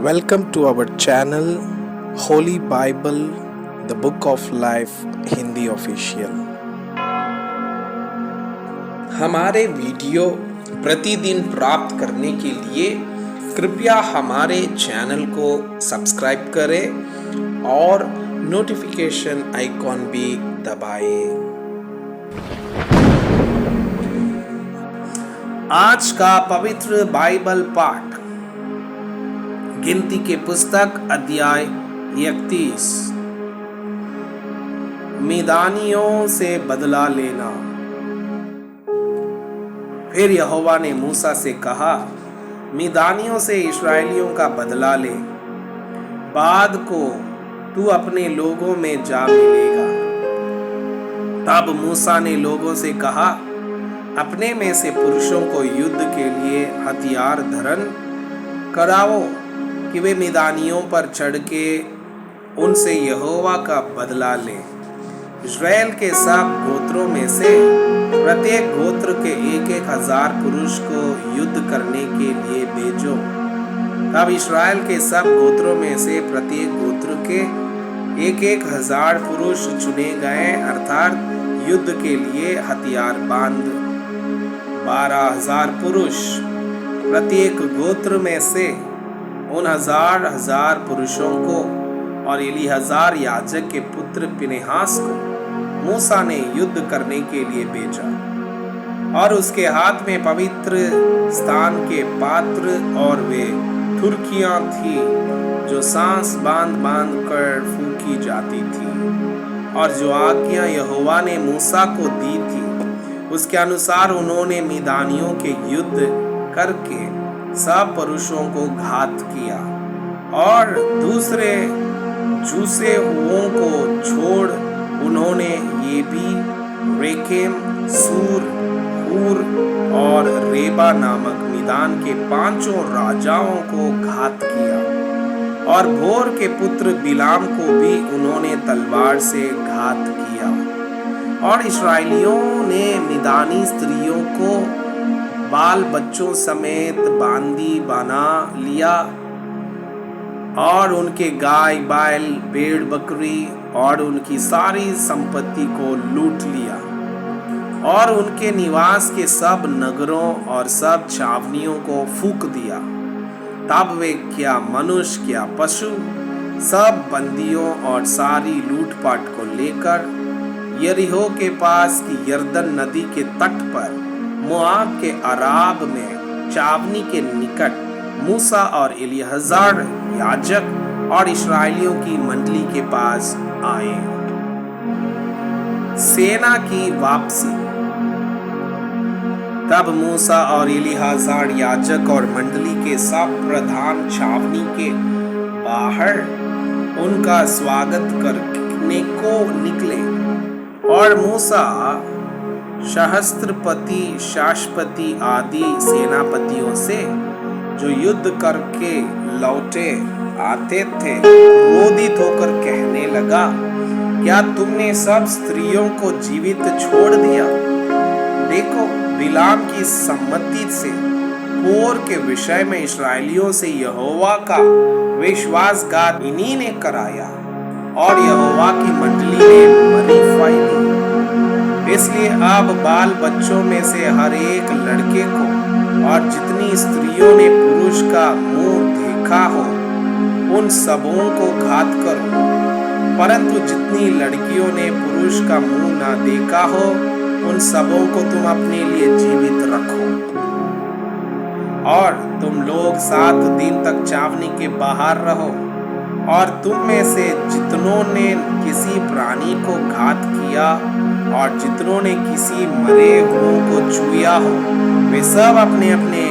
Welcome to our channel Holy Bible, the Book of Life Hindi official. हमारे video प्रतिदिन प्राप्त करने के लिए कृपया हमारे चैनल को सब्सक्राइब करें और नोटिफिकेशन आइकॉन भी दबाएं। आज का पवित्र बाइबल पाठ गिनती के पुस्तक अध्याय 31। मिदानियों से बदला लेना। फिर यहोवा ने मूसा से कहा, मिदानियों से इस्राएलियों का बदला ले, बाद को तू अपने लोगों में जा मिलेगा। तब मूसा ने लोगों से कहा, अपने में से पुरुषों को युद्ध के लिए हथियार धारण कराओ कि वे मिदानियों पर चढ़ के उनसे यहोवा का बदला ले। इस्राएल के सब गोत्रों में से प्रत्येक गोत्र के 1,000 पुरुष को युद्ध करने के लिए भेजो। तब इस्राएल के सब गोत्रों में से प्रत्येक गोत्र के 1,000 पुरुष चुने गए, अर्थात युद्ध के लिए हथियार बांध 12,000 पुरुष प्रत्येक गोत्र में से उन हजार पुरुषों को और एलीआजर याजक के पुत्र फिनेहास को मूसा ने युद्ध करने के लिए भेजा। और उसके हाथ में पवित्र स्थान के पात्र और वे ठुर्कियां थी जो सांस बांध बांध कर फूंकी जाती थी। और जो आज्ञा यहोवा ने मूसा को दी थी उसके अनुसार उन्होंने मिदानियों के युद्ध करके सब पुरुषों को घात किया और दूसरे जूसे हुओं को छोड़ उन्होंने ये भी रेकेम, सूर, हूर और रेबा नामक मिदान के 5 राजाओं को घात किया। और भोर के पुत्र बिलाम को भी उन्होंने तलवार से घात किया। और इस्राएलियों ने मिदानी स्त्रियों को बाल बच्चों समेत बांदी बना लिया और उनके गाय बैल भेड़ बकरी और उनकी सारी संपत्ति को लूट लिया और उनके निवास के सब नगरों और सब छावनियों को फूंक दिया। तब वे क्या मनुष्य क्या पशु सब बंदियों और सारी लूटपाट को लेकर यरीहो के पास की यरदन नदी के तट पर मोआब के अराब में छावनी के निकट मूसा और एलीआजर याजक और इस्राएलियों की मंडली के पास आए। सेना की वापसी। तब मूसा और एलीआजर याजक और मंडली के सब प्रधान छावनी के बाहर उनका स्वागत करने को निकले। और मूसा सहस्त्रपति, शाश्पति आदि सेनापतियों से जो युद्ध करके लौटे आते थे क्रोधित होकर कहने लगा, क्या तुमने सब स्त्रियों को जीवित छोड़ दिया? देखो, बिलाम की सम्मति से पोर के विषय में इस्राएलियों से यहोवा का विश्वासघात इन्हीं ने कराया और यहोवा की मंडली ने मरी फैली। इसलिए अब बाल बच्चों में से हर एक लड़के को और जितनी स्त्रियों ने पुरुष का मुंह देखा हो उन सबों को घात करो, परंतु जितनी लड़कियों ने पुरुष का मुंह ना देखा हो उन सबों को तुम अपने लिए जीवित रखो। और तुम लोग 7 दिन तक छावनी के बाहर रहो और तुम में से जितनों ने किसी प्राणी को घात किया और जितनों ने किसी मरे हुओं को छुआ हो वे सब अपने अपने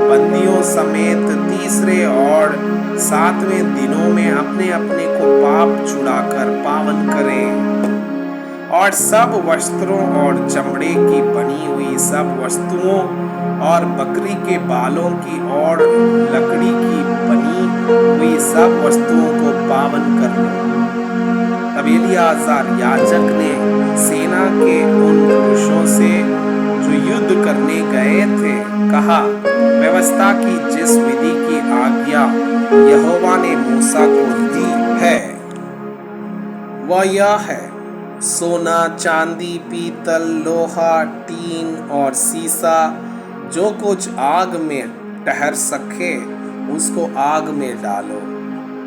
बंदियों समेत 3 और 7वें दिनों में अपने अपने को पाप छुड़ाकर पावन करें। और सब वस्त्रों और चमड़े की बनी हुई सब वस्तुओं और बकरी के बालों की और लकड़ी की बनी हुई सब वस्तुओं को पावन कर लो। तब एलीआजर याजक ने सेना के उन पुरुषों से जो युद्ध करने गए थे कहा, व्यवस्था की जिस विधि की आज्ञा यहोवा ने मूसा को दी है वह यह है, सोना, चांदी, पीतल, लोहा, टीन और सीसा, जो कुछ आग में ठहर सके उसको आग में डालो,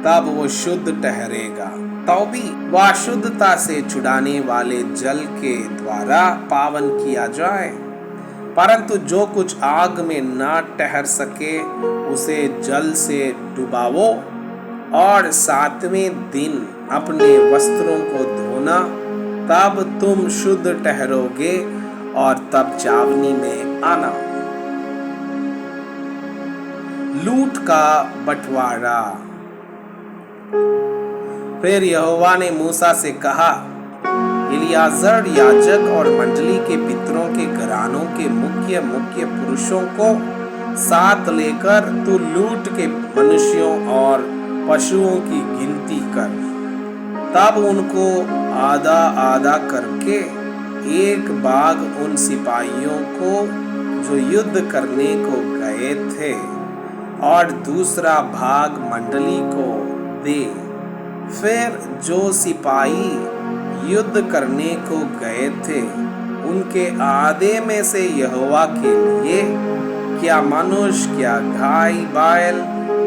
तब वो शुद्ध ठहरेगा। तो भी वह अशुद्धता से छुड़ाने वाले जल के द्वारा पावन किया जाए। परंतु जो कुछ आग में न ठहर सके उसे जल से डुबाओ और 7वें दिन अपने वस्त्रों को धोना, तब तुम शुद्ध ठहरोगे और तब छावनी में आना। लूट का बंटवारा। फिर यहोवा ने मूसा से कहा, इलियाजर याजक और मंडली के पितरों के घरानों के मुख्य मुख्य पुरुषों को साथ लेकर तू लूट के मनुष्यों और पशुओं की गिनती कर। तब उनको आधा आधा करके एक भाग उन सिपाहियों को जो युद्ध करने को गए थे और दूसरा भाग मंडली को दे। फिर जो सिपाही युद्ध करने को गए थे उनके आधे में से यहोवा के लिए क्या मनुष्य, क्या गाय बैल,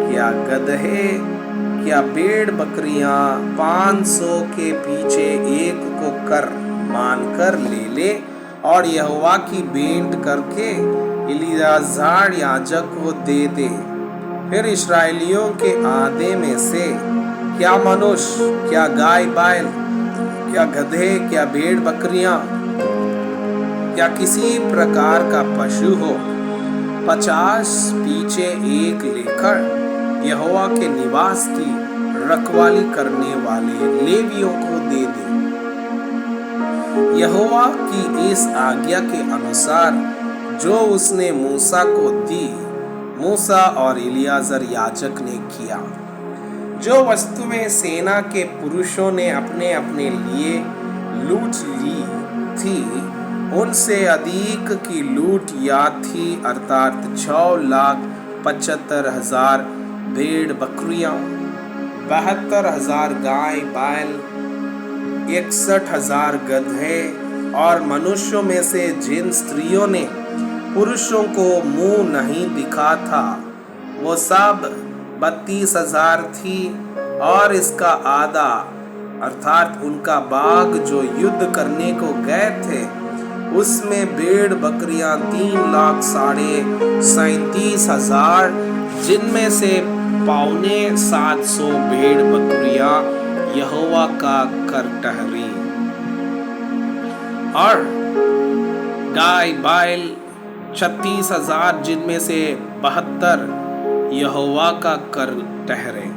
क्या गदहे, क्या भेड़ बकरियां 500 के पीछे एक को कर मानकर ले और यहोवा की भेंट करके इलियाजर याजक को दे दे। फिर इस्राएलियों के आधे में से क्या मनुष्य, क्या गाय बैल, क्या गधे, क्या भेड़ बकरियां, क्या किसी प्रकार का पशु हो 50 पीछे एक लेकर यहोवा के निवास की रखवाली करने वाले लेवियों को दे दे। यहोवा की इस आज्ञा के अनुसार जो उसने मूसा को दी, मूसा और इलियाजर याजक ने किया। जो वस्तुएं सेना के पुरुषों ने अपने अपने लिए लूट ली थी उनसे अधिक की लूट या थी, अर्थात 6,75,000 भेड़ बकरियां, 72,000 गाय बैल, 61,000 गधे और मनुष्यों में से जिन स्त्रियों ने पुरुषों को मुंह नहीं दिखा था वो सब 32,000 थी। और इसका आधा अर्थात उनका भाग जो युद्ध करने को गए थे उसमें भेड़ बकरियां 3,37,000, जिनमें से 750 भेड़ बकरियां यहोवा का कर ठहरी और गाय बैल 36,000, जिनमें से 72 यहोवा का कर ठहरे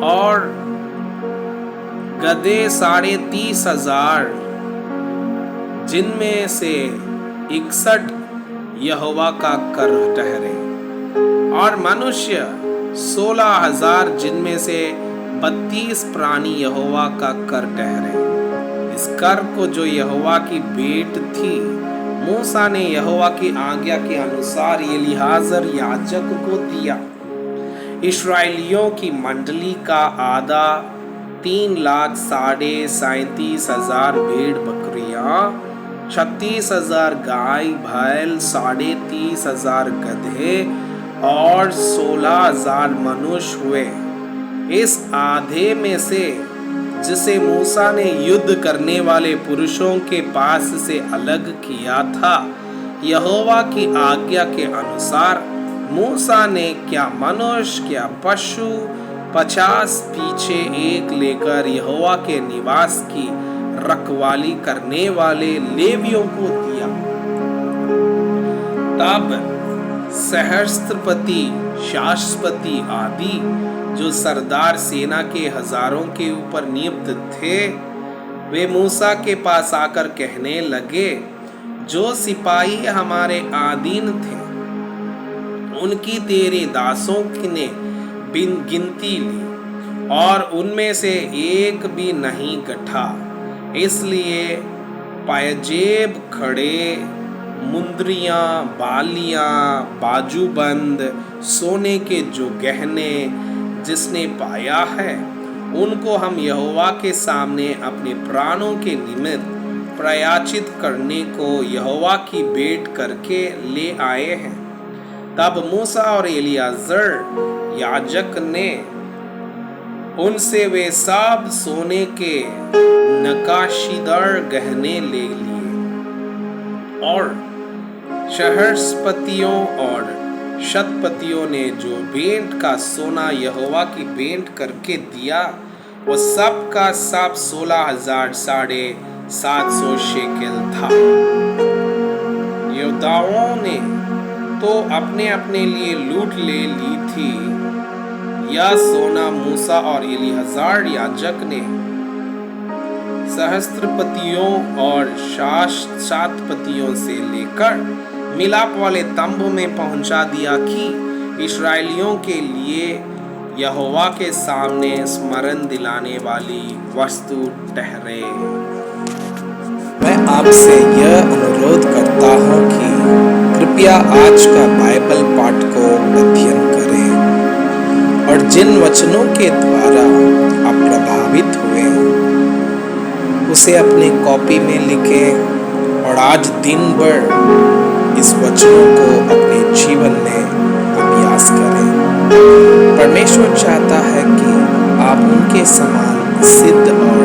और गधे 30,500, जिनमें से 61 यहोवा का कर ठहरे और मनुष्य 16,000, जिनमें से 32 प्राणी यहोवा का कर ठहरे। इस कर को जो यहोवा की भेंट थी मूसा ने यहोवा की आज्ञा के अनुसार इलियाजर याजक को दिया। इस्राएलियों की मंडली का आधा 3,37,000 भेड़ बकरियां, 36,000 गाय बैल, 30,500 गधे और 16,000 मनुष्य हुए। इस आधे में से जिसे मूसा ने युद्ध करने वाले पुरुषों के पास से अलग किया था, यहोवा की आज्ञा के अनुसार मूसा ने क्या मनुष्य, क्या पशु 50 पीछे एक लेकर यहोवा के निवास की रखवाली करने वाले लेवियों को दिया। तब सहस्त्रपति, शाश्वती आदि जो सरदार सेना के हजारों के ऊपर नियुक्त थे, वे मूसा के पास आकर कहने लगे, जो सिपाही हमारे अधीन थे उनकी तेरे दासों ने गिनती ली और उनमें से एक भी नहीं घटा। इसलिए पायजेब, खड़े, मुंदरियां, बालियां, बाजूबंद, सोने के जो गहने, जिसने पाया है, उनको हम यहोवा के सामने अपने प्राणों के निमित्त प्रायश्चित करने को यहोवा की भेंट करके ले आए हैं। तब मूसा और एलियाजर याजक ने उनसे वे सब सोने के नकाशीदार गहने ले लिए और सहस्रपतियों और शतपतियों ने जो भेंट का सोना यहोवा की भेंट करके दिया, वो सब का सब 16,750 शेकेल था। योद्धाओं ने तो अपने अपने लिए लूट ले ली थी। यह सोना मूसा और एलीआजर याजक ने सहस्त्रपतियों और शतपतियों से लेकर मिलाप वाले तंबू में पहुंचा दिया कि इस्राएलियों के लिए यहोवा के सामने स्मरण दिलाने वाली वस्तु ठहरे। मैं आपसे यह अनुरोध करता हूँ कि कृपया आज का बाइबल पाठ को अध्ययन करें और जिन वचनों के द्वारा आप प्रभावित हुए उसे अपनी कॉपी में लिखें और आज दिन भर इस वचनों को अपने जीवन में अभ्यास करें। परमेश्वर चाहता है कि आप उनके समान सिद्ध और